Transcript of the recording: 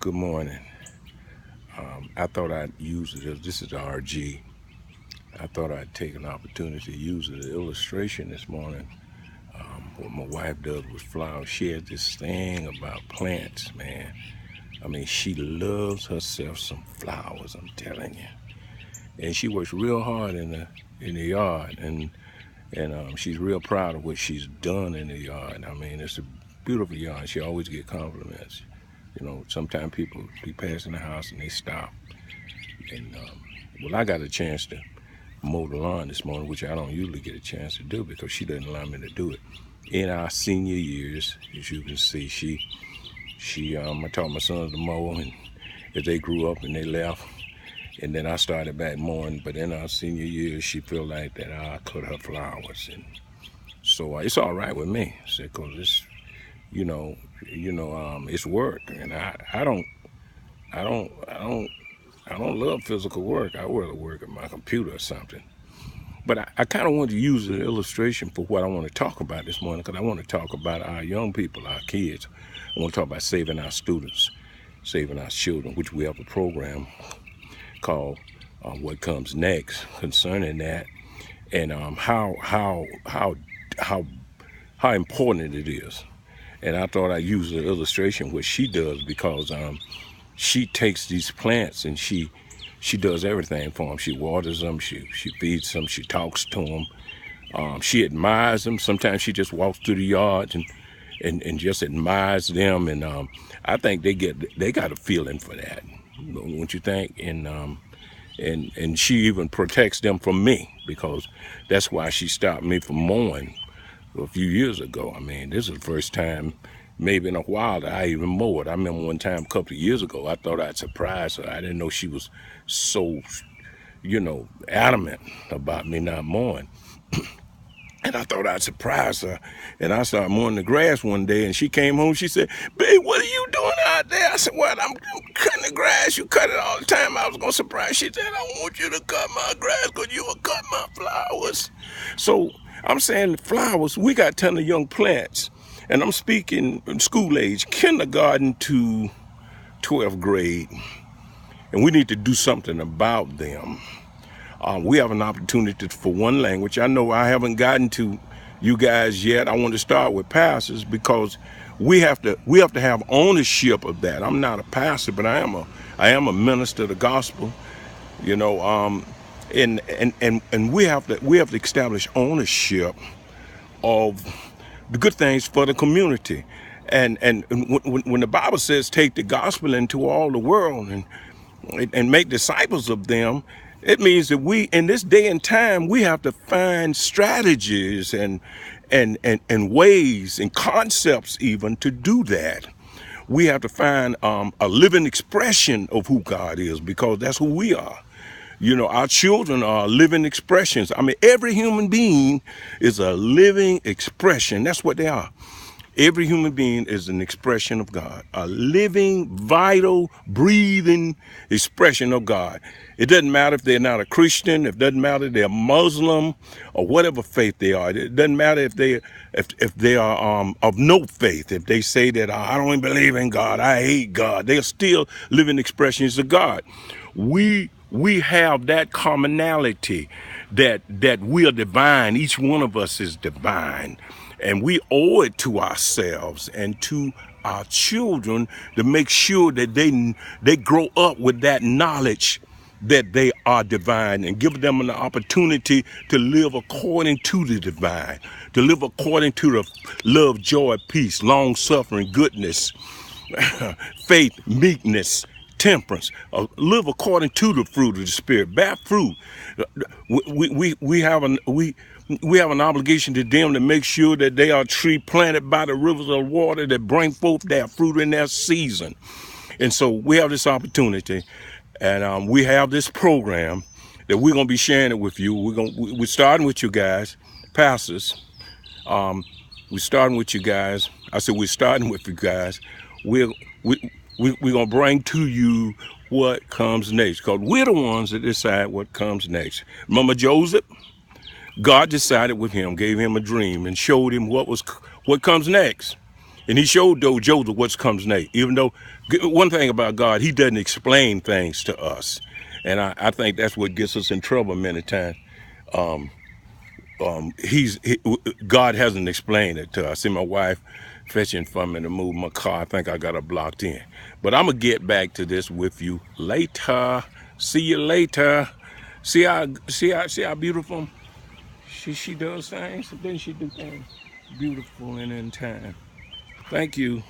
Good morning. I thought I'd use it. This is the RG. I thought I'd take an opportunity to use it as an illustration this morning. What my wife does with flowers. She has this thing about plants, man. I mean, she loves herself some flowers. I'm telling you. And she works real hard in the yard, and she's real proud of what she's done in the yard. I mean, it's a beautiful yard. She always get compliments. Sometimes people be passing the house and they stop. And well, I got a chance to mow the lawn this morning, which I don't usually get a chance to do because she doesn't allow me to do it. In our senior years, as you can see, I taught my sons to mow, and as they grew up and they left, and then I started back mowing. But in our senior years, she felt like that I cut her flowers, and so it's all right with me, because it's it's work, and I don't I don't I don't love physical work. I rather work at my computer or something. But I kind of want to use an illustration for what I want to talk about this morning, because I want to talk about our young people, our kids. I want to talk about saving our students, saving our children, which we have a program called What Comes Next concerning that, and how important it is. And I thought I'd use an illustration what she does, because she takes these plants and she does everything for them. She waters them, she feeds them, she talks to them, she admires them. Sometimes she just walks through the yard and just admires them, and I think they got a feeling for that, don't you think? And she even protects them from me, because that's why she stopped me from mowing a few years ago. I mean, this is the first time maybe in a while that I even mowed. I remember one time a couple of years ago, I thought I'd surprise her. I didn't know she was so, adamant about me not mowing. And I thought I'd surprise her. And I started mowing the grass one day, and she came home. She said, "Babe, what are you doing out there?" I said, "What? I'm cutting the grass. You cut it all the time. I was going to surprise." She said, "I want you to cut my grass because you will cut my flowers." So I'm saying the flowers, we got a ton of young plants. And I'm speaking school age, kindergarten to 12th grade. And we need to do something about them. We have an opportunity for one language. I know I haven't gotten to you guys yet. I want to start with pastors, because we have to have ownership of that. I'm not a pastor, but I am a minister of the gospel. And we have to establish ownership of the good things for the community. And when the Bible says take the gospel into all the world and make disciples of them, it means that we, in this day and time, we have to find strategies and ways and concepts even to do that. We have to find a living expression of who God is, because that's who we are. Our children are living expressions. I mean, every human being is a living expression. That's what they are. Every human being is an expression of God, a living, vital, breathing expression of God. It doesn't matter if they're not a Christian. It doesn't matter if they're Muslim or whatever faith they are. It doesn't matter if they are of no faith. If they say that, I don't even believe in God, I hate God, they're still living expressions of God. We have that commonality that we are divine. Each one of us is divine. And we owe it to ourselves and to our children to make sure that they grow up with that knowledge that they are divine, and give them an opportunity to live according to the divine, to live according to the love, joy, peace, long suffering, goodness, faith, meekness, temperance. Live according to the fruit of the Spirit. Bear fruit. We have an obligation to them to make sure that they are a tree planted by the rivers of water that bring forth their fruit in their season. And so we have this opportunity, and we have this program that we're going to be sharing it with you. We're starting with you guys, pastors. We're starting with you guys. I said we're starting with you guys. We're going to bring to you what comes next, because we're the ones that decide what comes next. Remember Joseph? God decided with him, gave him a dream, and showed him what comes next. And he showed though Joseph what comes next. Even though one thing about God, he doesn't explain things to us. And I think that's what gets us in trouble many times. God hasn't explained it to us. I see my wife fetching for me to move my car. I think I got her blocked in. But I'm gonna get back to this with you later. See you later. See how beautiful she does things. Then she do things beautiful and in time. Thank you.